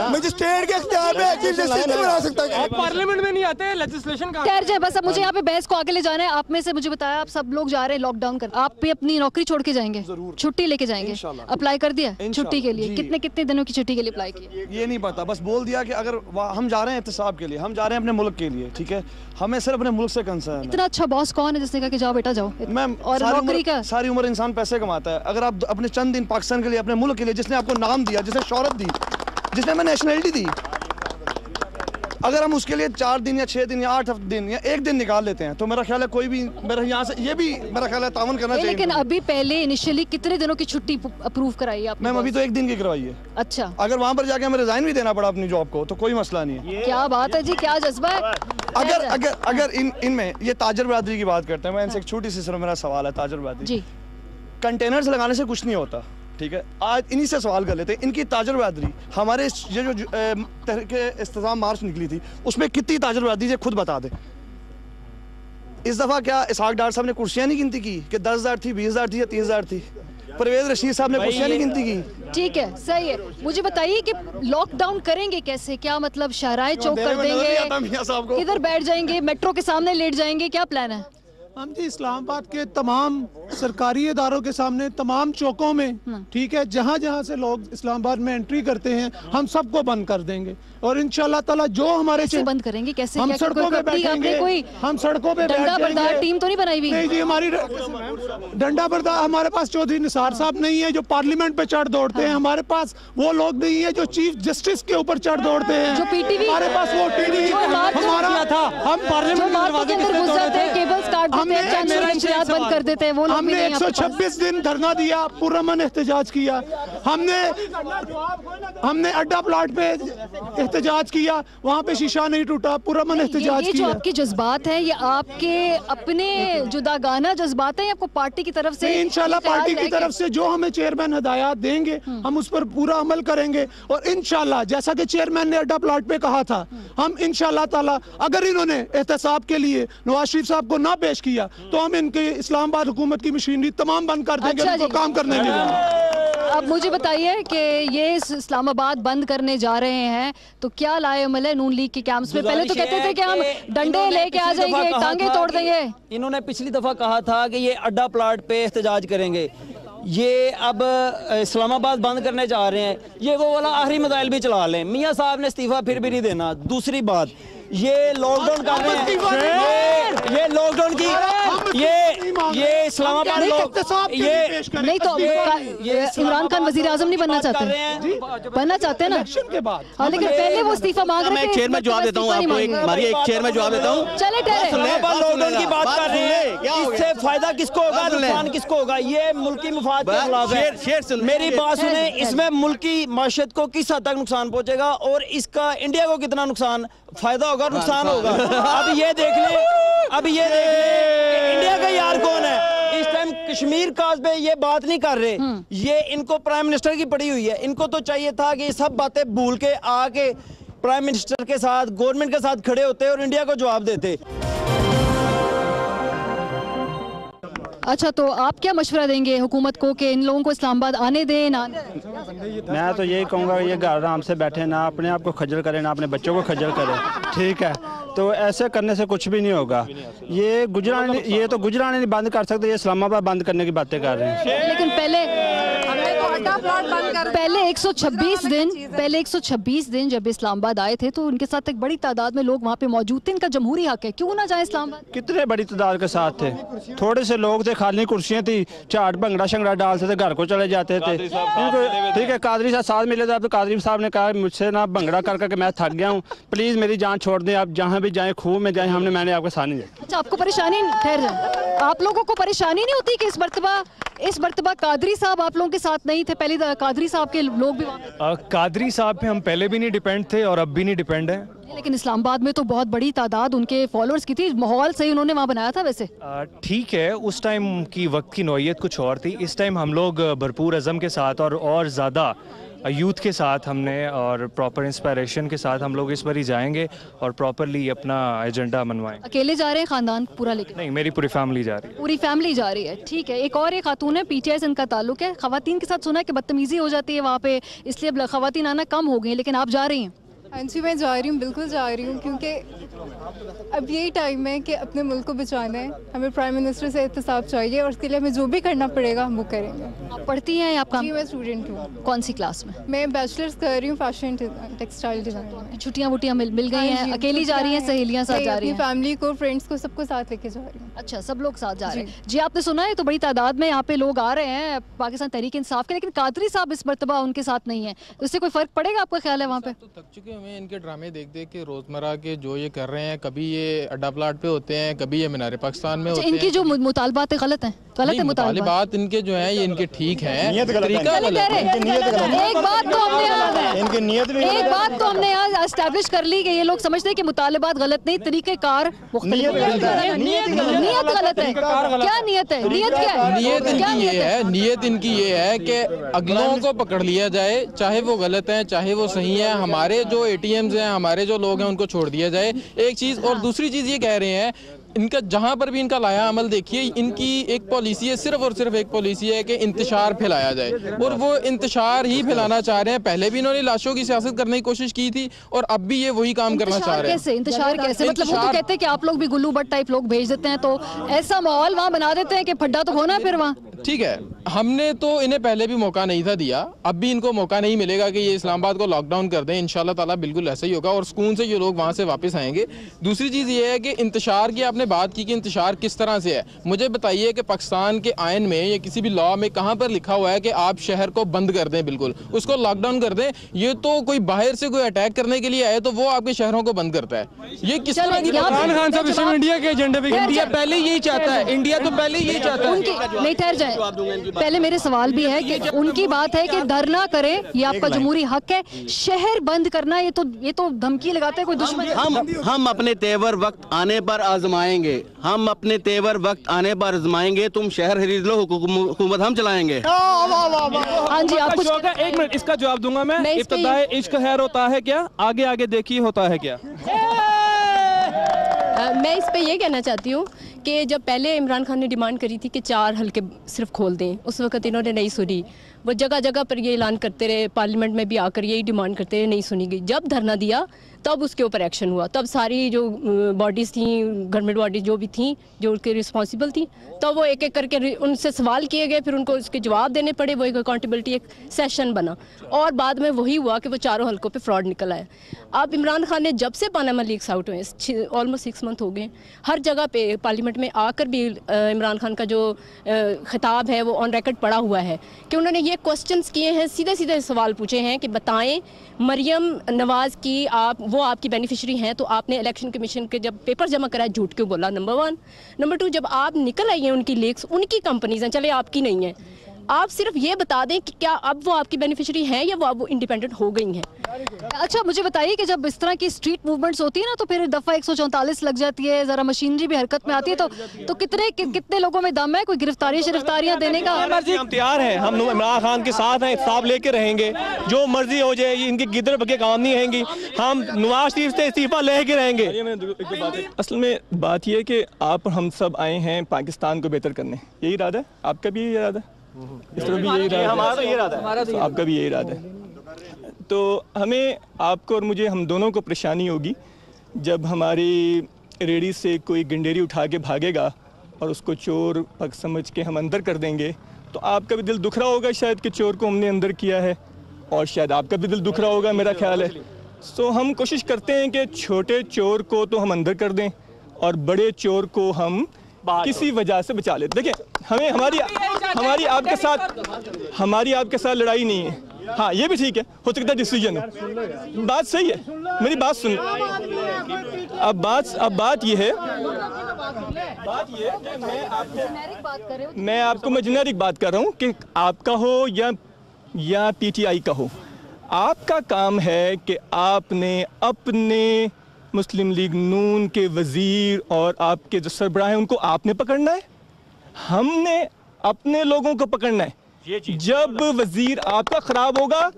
मजिस्ट्रेट के अख्तियार पे चीफ जस्टिस नहीं बना सकता। पार्लियामेंट में नहीं आते लेजिस्लेशन का। ठहर जाए बस। अब मुझे यहाँ पे बहस को आगे ले जाना है। आप में से मुझे बताया, आप सब लोग जा रहे हैं लॉकडाउन कर, आप भी अपनी नौकरी छोड़ के जाएंगे, छुट्टी लेके जाएंगे? अप्लाई कर दिया छुट्टी के लिए? कितने दिनों की छुट्टी के लिए अप्लाई किया? ये नहीं पता, बस बोल दिया कि अगर हम जा रहे हैं एहतसाब के लिए, हम जा रहे हैं अपने मुल्क के लिए, ठीक है, हमें सिर्फ अपने मुल्क से कंसर्न है। इतना अच्छा बॉस कौन है जिसने कहा कि जाओ बेटा जाओ? मैम, और नौकरी का सारी उम्र इंसान पैसे कमाता है। अगर आप अपने चंद दिन पाकिस्तान के लिए, अपने मुल्क के लिए, जिसने आपको नाम दिया, जिसने शोहरत दी, जिसने हमें नेशनलिटी दी, अगर हम उसके लिए 4 दिन या 6 दिन या 8 दिन या 1 दिन निकाल लेते हैं तो मेरा ख्याल है कोई भी मेरा यहाँ से ये भी मेरा ख्याल है तावन करना चाहिए। लेकिन अभी पहले इनिशियली कितने दिनों की छुट्टी अप्रूव कराई आपने? मैम अभी तो 1 दिन की करवाई है। अच्छा, अगर वहाँ पर जाके हमें रिजाइन भी देना पड़ा अपनी जॉब को तो कोई मसला नहीं है। क्या बात है जी, क्या जज्बा है। अगर अगर अगर इनमें ये ताजर बरादरी की बात करते हैं, मैं इनसे एक छोटी सी सिर्फ मेरा सवाल है ताजर बरादरी जी। कंटेनर्स लगाने से कुछ नहीं होता, ठीक है। आज इन्हीं से सवाल कर लेते हैं, इनकी ताजर बरादरी हमारे ये जो तहरीक इस्तेज़ाम मार्च निकली थी उसमें कितनी ताजर बरादरी है खुद बता दे। इस दफ़ा क्या इसहाक डार साहब ने कुर्सियाँ नहीं गिनती की कि 10,000 थी, 20,000 थी या 30,000 थी? परवेज रशीद साहब ने कुर्सियाँ नहीं गिनती की। ठीक है, सही है। मुझे बताइए कि लॉकडाउन करेंगे कैसे? क्या मतलब शहराए चौक कर देंगे, किधर बैठ जाएंगे, मेट्रो के सामने लेट जाएंगे, क्या प्लान है? हम जी इस्लामाबाद के तमाम सरकारी इदारों के सामने तमाम चौकों में, ठीक है, जहाँ जहाँ से लोग इस्लामाबाद में एंट्री करते हैं हम सबको बंद कर देंगे और इंशाल्लाह ताला जो हमारे कैसे बंद करेंगे? कैसे? हम सड़कों पे बैठेंगे, हम सड़कों पे डंडा बरदार टीम तो नहीं बनाई हुई? नहीं जी, हमारी डंडा बरदार हमारे पास चौधरी निसार साहब नहीं है जो पार्लियामेंट पे चढ़ दौड़ते हैं, हमारे पास वो लोग नहीं है जो चीफ जस्टिस के ऊपर चढ़ दौड़ते हैं, जो पीटीवी हमारे पास वो टीवी हमारा था, हम पार्लियामेंट बंद कर देते हैं वो लोग। हमने 126 दिन धरना दिया, पुरअमन एहतजाज किया, हमने अड्डा प्लाट पे एहतजाज किया, वहाँ पे शीशा नहीं टूटा, पुरअमन एहतजाज किया। जो आपके जज्बात हैं ये आपके अपने जुदागाना जज्बात हैं, आपको पार्टी की तरफ से? इंशाल्लाह पार्टी की तरफ से जो हमें चेयरमैन हिदायत देंगे हम उस पर पूरा अमल करेंगे और इंशाल्लाह जैसा कि चेयरमैन ने अड्डा प्लाट पे कहा था, हम इंशाल्लाह ताला अगर इन्होंने एहतसाब के लिए नवाज शरीफ साहब को ना पेश किया तो हम इनके इस्लामाबाद हुकूमत की मशीनरी तमाम बंद कर देंगे, उनको काम करने नहीं देंगे। अब मुझे बताइए कि ये इस्लामाबाद बंद करने जा रहे हैं तो क्या लाए अमल है नून लीग के कैंप्स में? पहले तो कहते थे कि हम डंडे लेके आ जाएंगे, टांगे तोड़ देंगे। इन्होंने पिछली दफा कहा था कि ये अड्डा प्लाट पे एहतजाज करेंगे, ये अब इस्लामाबाद बंद करने जा रहे हैं, ये वो वाला आखिरी मिसाइल भी चला लें। मियाँ साहब ने इस्तीफा फिर भी नहीं देना। दूसरी बात, ये लॉकडाउन कर रहे हैं, ये लॉकडाउन की ये इस्लामाबाद ये नहीं तो इमरान खान वजीर आजम नहीं बनना चाहते? बनना चाहते हैं ना के बाद। हाँ, लेकिन पहले वो इस्तीफा मांग रहे थे। मैं चेयर में जवाब देता हूँ आपको, एक चेयर में जवाब देता हूँ। चले लॉकडाउन की बात कर रहे हैं, इससे फायदा किसको होगा, नुकसान किसको होगा? ये मुल्की मुफाद के खिलाफ है। मेरी बात सुने, इसमें मुल्की माशत को किस हद तक नुकसान पहुंचेगा और इसका इंडिया को कितना नुकसान फायदा होगा, नुकसान होगा? अब ये देख ले इंडिया का यार कौन है इस टाइम? कश्मीर काज पे ये बात नहीं कर रहे, ये इनको प्राइम मिनिस्टर की पड़ी हुई है। इनको तो चाहिए था कि ये सब बातें भूल के आके प्राइम मिनिस्टर के साथ, गवर्नमेंट के साथ खड़े होते और इंडिया को जवाब देते। अच्छा, तो आप क्या मशवरा देंगे हुकूमत को कि इन लोगों को इस्लामाबाद आने दें ना? मैं तो यही कहूँगा ये घर आराम से बैठे, ना अपने आप को खज्जल करें, ना अपने बच्चों को खज्जल करें, ठीक है? तो ऐसे करने से कुछ भी नहीं होगा। ये तो गुजरात बंद कर सकते, ये इस्लामाबाद बंद करने की बातें कर रहे हैं। लेकिन पहले 126 दिन जब इस्लामाबाद आए थे तो उनके साथ एक बड़ी तादाद में लोग वहाँ पे मौजूद थे। इनका जमहूरी हक है, क्यों ना जाए इस्लामाबाद? कितने बड़ी तादाद के साथ थे? थोड़े से लोग थे, खाली कुर्सियाँ थी, चाट भंगड़ा शंगड़ा डालते थे, घर को चले जाते थे। ठीक है, कादरी साहब मिले थे, तो कादरी साहब ने कहा मुझसे ना भंगड़ा कर करके मैं थक गया हूँ, प्लीज मेरी जान छोड़ दें, आप जहाँ भी जाएं, खूह में जाएं, मैंने आपके साथ नहीं जाए। अच्छा, आपको परेशानी, ठहर जाए, आप लोगों को परेशानी नहीं होती कि इस मर्तबा कादरी साहब आप लोगों के साथ नहीं थे? पहले कादरी साहब के लोग भी कादरी साहब पे हम पहले भी नहीं डिपेंड थे और अब भी नहीं डिपेंड है, लेकिन इस्लामाबाद में तो बहुत बड़ी तादाद उनके फॉलोअर्स की थी। माहौल सही उन्होंने वहाँ बनाया था वैसे? ठीक है, उस टाइम की वक्त की नौयत कुछ और थी। इस टाइम हम लोग भरपूर अज़म के साथ और ज़्यादा यूथ के साथ हमने और प्रॉपर इंस्पायरेशन के साथ हम लोग इस बार ही जाएंगे और प्रॉपरली अपना एजेंडा मनवाएंगे। अकेले जा रहे हैं, खानदान पूरा लेकर? नहीं, मेरी पूरी फैमिली जा रही है। पूरी फैमिली जा रही है, ठीक है। एक और ये खातून है, पीटीआई से इनका ताल्लुक है, खवातीन के साथ सुना है कि बदतमीजी हो जाती है वहाँ पे, इसलिए अब खवातीन आना कम हो गई, लेकिन आप जा रही हैं? हाँ जी, मैं जा रही हूँ, बिल्कुल जा रही हूँ, क्योंकि अब यही टाइम है कि अपने मुल्क को बचाना है। हमें प्राइम मिनिस्टर से एहतसाब चाहिए और उसके लिए हमें जो भी करना पड़ेगा हम वो करेंगे। आप पढ़ती हैं या आप काम? जी, मैं स्टूडेंट हूँ। कौन सी क्लास में? मैं बैचलर्स कर रही हूँ फैशन टेक्सटाइल डिज़ाइन में। छुट्टियाँ वुट्टियाँ मिल गई हैं? अकेली जा रही हैं, सहेलियाँ साथ जा रही हैं? फैमिली को, फ्रेंड्स को, सबको साथ लेके जा रही हूँ। अच्छा, सब लोग साथ जा रहे हैं। जी, आपने सुना है तो बड़ी तादाद में यहाँ पे लोग आ रहे हैं पाकिस्तान तहरीक इंसाफ के, लेकिन कादरी साहब इस मरतबा उनके साथ नहीं है, तो इससे कोई फ़र्क पड़ेगा आपका ख्याल है वहाँ पे? थक चुके हैं हमें इनके ड्रामे देख देख के रोजमर्रा के जो ये कर रहे हैं, कभी ये अड्डा प्लाट पे होते हैं, कभी ये मीनार पाकिस्तान में होते हैं। इनकी जो मुतालबात है गलत है, गलत है मुतालबात इनके जो है ये इनके ठीक है, तरीका गलत है। एक बात तो हमने एक बात तो हमने आज एस्टैब्लिश कर ली कि ये लोग समझते हैं कि मुतालबात गलत नहीं, तरीक़ेकार मुख्तलिफ है। नियत गलत है। क्या नियत है? नियत क्या है? नियत इनकी ये है कि अगलों को पकड़ लिया जाए, चाहे वो गलत है चाहे वो सही है। हमारे जो ATMs हैं, हमारे जो लोग हैं, उनको छोड़ दिया जाए, एक चीज़। और दूसरी चीज़ ये कह रहे हैं, इनका जहाँ पर भी इनका लाया अमल देखिए, इनकी एक पॉलिसी है, सिर्फ और सिर्फ एक पॉलिसी है कि इंतशार फैलाया जाए, और वो इंतशार ही फैलाना चाह रहे हैं। पहले भी इन्होंने लाशों की सियासत करने की कोशिश की थी और अब भी ये वही काम करना चाह रहे हैं। कैसे इंतशार कैसे? मतलब वो तो कहते हैं कि आप लोग भी गुल्लू भट्ट टाइप लोग भेज देते हैं, तो ऐसा माहौल वहाँ बना देते हैं कि फड्डा तो होना फिर वहाँ। ठीक है, हमने तो इन्हें पहले भी मौका नहीं था दिया, अब भी इनको मौका नहीं मिलेगा कि ये इस्लामाबाद को लॉकडाउन कर दें। इंशाल्लाह ताला बिल्कुल ऐसा ही होगा और सुकून से ये लोग वहाँ से वापस आएंगे। दूसरी चीज़ ये है कि इंतशार की आपने बात की कि इंतशार किस तरह से है। मुझे बताइए कि पाकिस्तान के आइन में या किसी भी लॉ में कहाँ पर लिखा हुआ है कि आप शहर को बंद कर दें, बिल्कुल उसको लॉकडाउन कर दें? ये तो कोई बाहर से कोई अटैक करने के लिए आए तो वो आपके शहरों को बंद करता है। ये किस तरह की इमरान खान साहब इसमें इंडिया के एजेंडे पे, इंडिया पहले यही चाहता है, इंडिया तो पहले यही चाहता है। नहीं, ठहर जाए, पहले मेरे सवाल भी है कि उनकी बात है कि धरना करें, ये आपका जमहूरी हक है। शहर बंद करना ये तो धमकी लगाते हैं कोई दुश्मन। हम अपने तेवर वक्त आने पर आजमाएंगे, हम अपने तेवर वक्त आने पर आजमाएंगे। तुम शहर खरीद लो, हुकूमत हम चलाएंगे। हाँ जी, आप कुछ एक मिनट इसका जवाब दूंगा मैं। इब्तिदाए इश्क खैर होता है क्या? आगे आगे देखिए होता है क्या? मैं इस पे ये कहना चाहती हूँ कि जब पहले इमरान खान ने डिमांड करी थी कि 4 हल्के सिर्फ खोल दें, उस वक्त इन्होंने नहीं सुनी। वो जगह जगह पर ये ऐलान करते रहे, पार्लियामेंट में भी आकर यही डिमांड करते रहे, नहीं सुनी गई। जब धरना दिया तब उसके ऊपर एक्शन हुआ, तब सारी जो बॉडीज़ थी, गवर्नमेंट बॉडीज़ जो भी थी, जो उनके रिस्पॉन्सिबल थी, तब वो एक एक करके उनसे सवाल किए गए, फिर उनको उसके जवाब देने पड़े। वो एक अकाउंटेबिलिटी एक सेशन बना और बाद में वही हुआ कि वो 4 हल्कों पे फ्रॉड निकल आया। अब इमरान खान ने जब से पनामा लीक्स आउट हुए, ऑलमोस्ट 6 मंथ हो गए, हर जगह पे पार्लियामेंट में आकर भी इमरान खान का जो खिताब है वो ऑन रिकॉर्ड पड़ा हुआ है कि उन्होंने ये क्वेश्चंस किए हैं, सीधे सीधे सवाल पूछे हैं कि बताएं मरियम नवाज़ की वो आपकी बेनिफिशरी हैं, तो आपने इलेक्शन कमीशन के जब पेपर जमा कराया झूठ क्यों बोला? नंबर 1। नंबर 2, जब आप निकल आई हैं उनकी लीक्स, उनकी कंपनीज हैं, चले आपकी नहीं है, आप सिर्फ ये बता दें कि क्या अब वो आपकी बेनिफिशरी हैं या वो इंडिपेंडेंट हो गई हैं। अच्छा, मुझे बताइए कि जब इस तरह की स्ट्रीट मूवमेंट्स होती है ना, तो फिर दफ़ा 144 लग जाती है, ज़रा मशीनरी भी हरकत में आती है, तो कितने लोगों में दम है? कोई गिरफ्तारियां देने का? हम तैयार हैं, हम इमरान खान के साथ हैं, साथ लेके रहेंगे, जो मर्जी हो जाए, इनकी गिदर बके काम नहीं रहेंगी, हम नवाज शरीफ से इस्तीफा लेके रहेंगे। असल में बात यह है कि आप हम सब आए हैं पाकिस्तान को बेहतर करने, यही इरादा है आपका भी? यही इरादा है, इस तरह भी यही इरादा है, हमारा तो यही इरादा है, आपका भी यही इरादा है। तो हमें, आपको और मुझे, हम दोनों को परेशानी होगी जब हमारी रेडी से कोई गंडेरी उठा के भागेगा और उसको चोर पग समझ के हम अंदर कर देंगे, तो आपका भी दिल दुख रहा होगा शायद कि चोर को हमने अंदर किया है, और शायद आपका भी दिल दुख रहा होगा, मेरा ख्याल है। तो हम कोशिश करते हैं कि छोटे चोर को तो हम अंदर कर दें और बड़े चोर को हम किसी वजह से बचा लेते। देखिए, हमें हमारी आपके साथ लड़ाई नहीं है। हाँ, ये भी ठीक है, हो सकता है डिसीजन हो, बात सही है, मेरी बात सुन। अब बात ये है कि मैं आपको जेनेरिक बात कर रहा हूँ कि आपका हो या PTI का हो, आपका काम है कि आपने अपने मुस्लिम लीग नून के वजीर और आपके जो सरबराह हैं उनको आपने पकड़ना है, हमने अपने लोगों को पकड़ना है। जब वजीर आपका खराब होगा,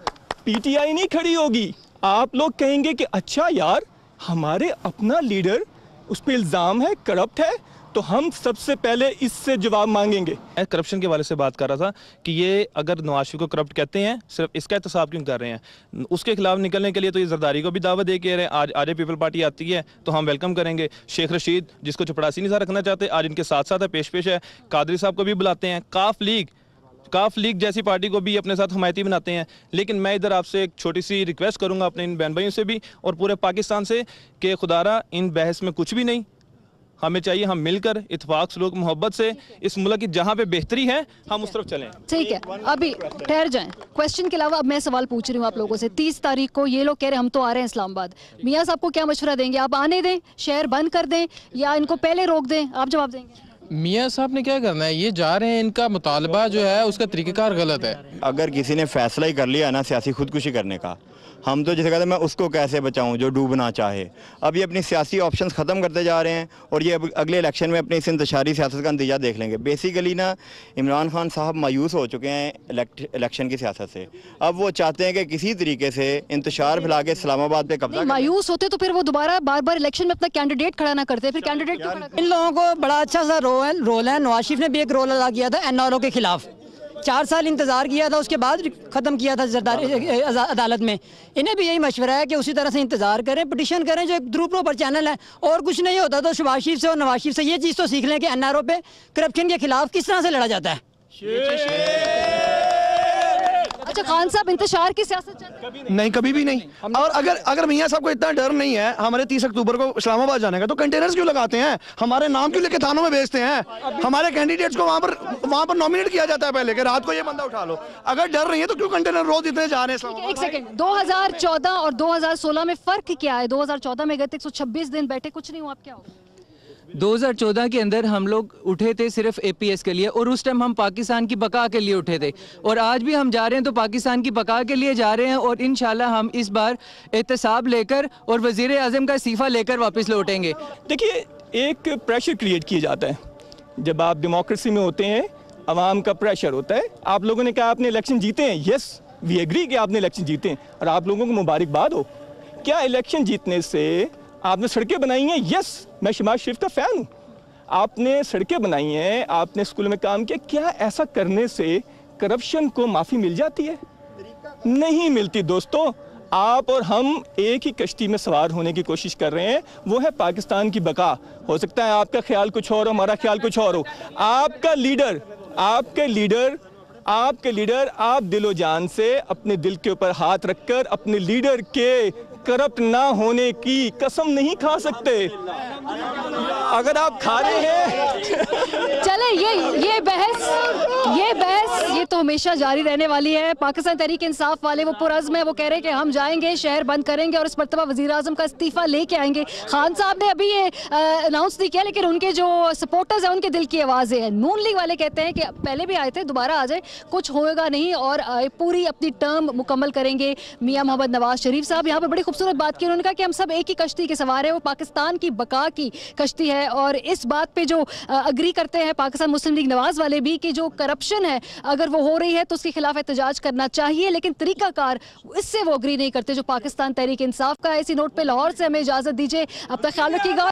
PTI नहीं खड़ी होगी, आप लोग कहेंगे कि अच्छा यार हमारे अपना लीडर, उस पर इल्ज़ाम है, करप्ट है, तो हम सबसे पहले इससे जवाब मांगेंगे। मैं करप्शन के वाले से बात कर रहा था कि ये अगर नवाज शरीफ को करप्ट कहते हैं, सिर्फ इसका एहतसाब क्यों कर रहे हैं? उसके खिलाफ निकलने के लिए तो ये जरदारी को भी दावत दे के रहे हैं। आज आर्य पीपल पार्टी आती है तो हम वेलकम करेंगे। शेख रशीद, जिसको चपड़ासी निज़ार रखना चाहते, आज इनके साथ साथ है, पेश है। कादरी साहब को भी बुलाते हैं। काफ लीग जैसी पार्टी को भी अपने साथ हमायती बनाते हैं। लेकिन मैं इधर आपसे एक छोटी सी रिक्वेस्ट करूँगा अपने इन बहन भाइयों से भी और पूरे पाकिस्तान से कि खुदारा इन बहस में कुछ भी नहीं, हमें चाहिए हम मिलकर इत्तेफाक सलूक मोहब्बत से इस मुल्क की जहाँ पे बेहतरी है हम उस तरफ चलें। ठीक है, अभी ठहर जाएं। क्वेश्चन के अलावा अब मैं सवाल पूछ रही हूँ आप लोगों से। 30 तारीख को ये लोग कह रहे हैं हम तो आ रहे हैं इस्लामाबाद, मियाँ साहब को क्या मशवरा देंगे? आप आने दें, शहर बंद कर दें, या इनको पहले रोक दें? आप जवाब देंगे। मियाँ साहब ने क्या करना है, ये जा रहे हैं, इनका मुतालबा जो है उसका तरीक़ाकार गलत है। अगर किसी ने फैसला ही कर लिया ना सियासी खुदकुशी करने का, हम तो जैसे कहते हैं मैं उसको कैसे बचाऊं जो डूबना चाहे। अब ये अपनी सियासी ऑप्शंस ख़त्म करते जा रहे हैं और ये अगले इलेक्शन में अपनी इस इंतशारी सियासत का नतीजा देख लेंगे। बेसिकली ना इमरान खान साहब मायूस हो चुके हैं इलेक्शन की सियासत से। अब वो चाहते हैं कि किसी तरीके से इंतशार फैला के इस्लामाबाद पे कब्जा। मायूस होते तो फिर वो दोबारा बार बार इलेक्शन में अपना कैंडिडेट खड़ा ना करते, फिर कैंडिडेट क्यों खड़ा करते? इन लोगों को बड़ा अच्छा सा रोल है। नवाज शरीफ ने भी एक रोल अदा किया था NRO के खिलाफ, 4 साल इंतजार किया था, उसके बाद ख़त्म किया था जरदारी अदालत में। इन्हें भी यही मशवरा है कि उसी तरह से इंतजार करें, पिटिशन करें, जो एक थ्रू प्रॉपर चैनल है। और कुछ नहीं होता तो शहबाज शरीफ से और नवाज शरीफ से ये चीज़ तो सीख लें कि NRO पे करप्शन के खिलाफ किस तरह से लड़ा जाता है। अच्छा, खान साहब इंतशार की सियासत नहीं, कभी भी नहीं। और अगर मियाँ साहब को इतना डर नहीं है हमारे 30 अक्टूबर को इस्लामाबाद जाने का, तो कंटेनर्स क्यों लगाते हैं? हमारे नाम क्यों लेके थानों में भेजते हैं? हमारे कैंडिडेट्स को वहाँ पर नॉमिनेट किया जाता है पहले कि रात को ये बंदा उठा लो। अगर डर नहीं है तो क्यों कंटेनर रोज इतने जा रहे हैं? एक सेकंड, 2014 और 2016 में फर्क क्या है? 2014 में गए थे 126 दिन बैठे, कुछ नहीं हुआ, आप क्या हो? 2014 के अंदर हम लोग उठे थे सिर्फ APS के लिए, और उस टाइम हम पाकिस्तान की बका के लिए उठे थे, और आज भी हम जा रहे हैं तो पाकिस्तान की बका के लिए जा रहे हैं। और इंशाल्लाह हम इस बार एहतसाब लेकर और वज़ीर आज़म का इस्तीफ़ा लेकर वापस लौटेंगे। देखिए, एक प्रेशर क्रिएट किया जाता है जब आप डेमोक्रेसी में होते हैं, आवाम का प्रेशर होता है। आप लोगों ने कहा आपने इलेक्शन जीते हैं, यस वी एग्री कि आपने इलेक्शन जीते हैं और आप लोगों को मुबारकबाद हो। क्या इलेक्शन जीतने से आपने सड़कें बनाई हैं? यस, मैं शहबाज शरीफ का फ़ैन हूँ। आपने सड़कें बनाई हैं, आपने स्कूल में काम किया। क्या ऐसा करने से करप्शन को माफ़ी मिल जाती है? नहीं मिलती दोस्तों। आप और हम एक ही कश्ती में सवार होने की कोशिश कर रहे हैं, वो है पाकिस्तान की बका। हो सकता है आपका ख्याल कुछ और हो, हमारा ख्याल कुछ और हो। आपके लीडर आप दिलो जान से अपने दिल के ऊपर हाथ रखकर अपने लीडर के करप्ट ना होने की कसम नहीं खा सकते। अगर आप खा रहे हैं चले, ये बहस ये तो हमेशा जारी रहने वाली है। पाकिस्तान तहरीक इंसाफ वाले वो पुरज़्म है, वो कह रहे हैं कि हम जाएंगे, शहर बंद करेंगे और इस मरतबा वज़ीर आज़म का इस्तीफ़ा लेके आएंगे। खान साहब ने अभी ये अनाउंस नहीं किया, लेकिन उनके जो सपोर्टर्स हैं उनके दिल की आवाज़ें हैं। नून लीग वाले कहते हैं कि पहले भी आए थे, दोबारा आ जाए, कुछ होएगा नहीं और पूरी अपनी टर्म मुकम्मल करेंगे। मियाँ मोहम्मद नवाज शरीफ साहब यहाँ पर बड़ी खूबसूरत बात की, उन्होंने कहा कि हम सब एक ही कश्ती के सवार हैं, वो पाकिस्तान की बका की कश्ती है। और इस बात पे जो अग्री करते हैं पाकिस्तान मुस्लिम लीग नवाज वाले भी कि जो करप्शन है अगर वो हो रही है तो उसके खिलाफ एहतजाज करना चाहिए, लेकिन तरीकाकार इससे वो अग्री नहीं करते जो पाकिस्तान तहरीक इंसाफ का है। इसी नोट पे लाहौर से हमें इजाज़त दीजिए, अपना ख्याल रखिएगा।